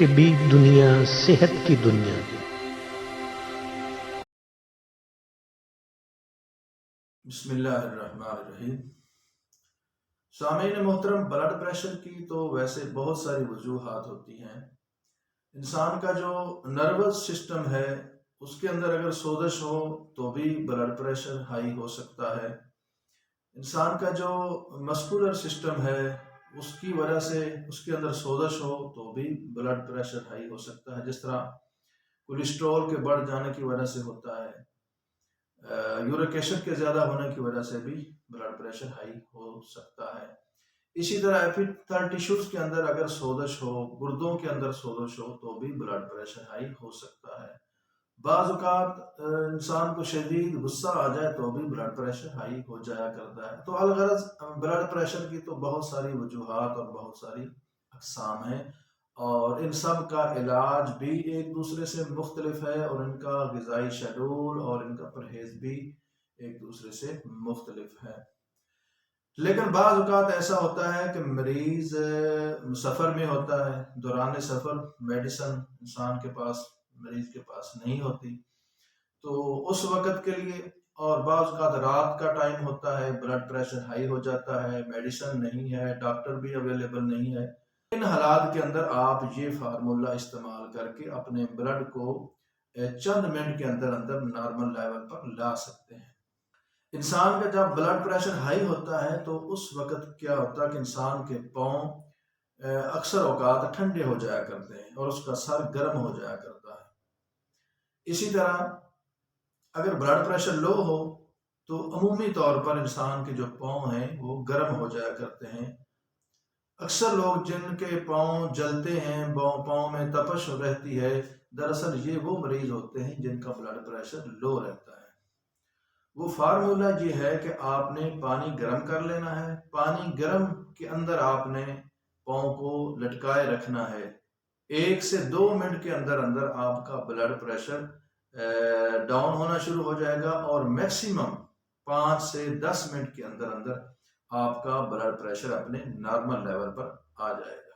طبی دنیا، صحت کی دنیا۔ بسم اللہ الرحمن الرحیم۔ سامعین محترم، بلڈ پریشر کی تو ویسے بہت ساری وجوہات ہوتی ہیں۔ انسان کا جو نروس سسٹم ہے اس کے اندر اگر سوزش ہو تو بھی بلڈ پریشر ہائی ہو سکتا ہے۔ انسان کا جو مسکولر سسٹم ہے اس کی وجہ سے اس کے اندر سوزش ہو تو بھی بلڈ پریشر ہائی ہو سکتا ہے، جس طرح کولیسٹرول کے بڑھ جانے کی وجہ سے ہوتا ہے، یورک ایسڈ کے زیادہ ہونے کی وجہ سے بھی بلڈ پریشر ہائی ہو سکتا ہے۔ اسی طرح ایپیتھل ٹیشوز کے اندر اگر سوزش ہو، گردوں کے اندر سوزش ہو تو بھی بلڈ پریشر ہائی ہو سکتا ہے۔ بعض اوقات انسان کو شدید غصہ آ جائے تو بھی بلڈ پریشر ہائی ہو جایا کرتا ہے۔ تو الغرض بلڈ پریشر کی تو بہت ساری وجوہات اور بہت ساری اقسام ہیں، اور ان سب کا علاج بھی ایک دوسرے سے مختلف ہے، اور ان کا غذائی شیڈول اور ان کا پرہیز بھی ایک دوسرے سے مختلف ہے۔ لیکن بعض اوقات ایسا ہوتا ہے کہ مریض سفر میں ہوتا ہے، دوران سفر میڈیسن انسان کے پاس، مریض کے پاس نہیں ہوتی، تو اس وقت کے لیے، اور بعض اوقات رات کا ٹائم ہوتا ہے، بلڈ پریشر ہائی ہو جاتا ہے، میڈیسن نہیں ہے، ڈاکٹر بھی اویلیبل نہیں ہے۔ ان حالات کے اندر آپ یہ فارمولہ استعمال کر کے اپنے بلڈ کو چند منٹ کے اندر نارمل لیول پر لا سکتے ہیں۔ انسان کا جب بلڈ پریشر ہائی ہوتا ہے تو اس وقت کیا ہوتا ہے کہ انسان کے پاؤں اکثر اوقات ٹھنڈے ہو جایا کرتے ہیں اور اس کا سر گرم ہو جایا کرتا ہے۔ اسی طرح اگر بلڈ پریشر لو ہو تو عمومی طور پر انسان کے جو پاؤں ہیں وہ گرم ہو جایا کرتے ہیں۔ اکثر لوگ جن کے پاؤں جلتے ہیں، پاؤں میں تپش رہتی ہے، دراصل یہ وہ مریض ہوتے ہیں جن کا بلڈ پریشر لو رہتا ہے۔ وہ فارمولہ یہ ہے کہ آپ نے پانی گرم کر لینا ہے، پانی گرم کے اندر آپ نے پاؤں کو لٹکائے رکھنا ہے، 1 سے 2 منٹ کے اندر آپ کا بلڈ پریشر ڈاؤن ہونا شروع ہو جائے گا، اور میکسیمم 5 سے 10 منٹ کے اندر آپ کا بلڈ پریشر اپنے نارمل لیول پر آ جائے گا۔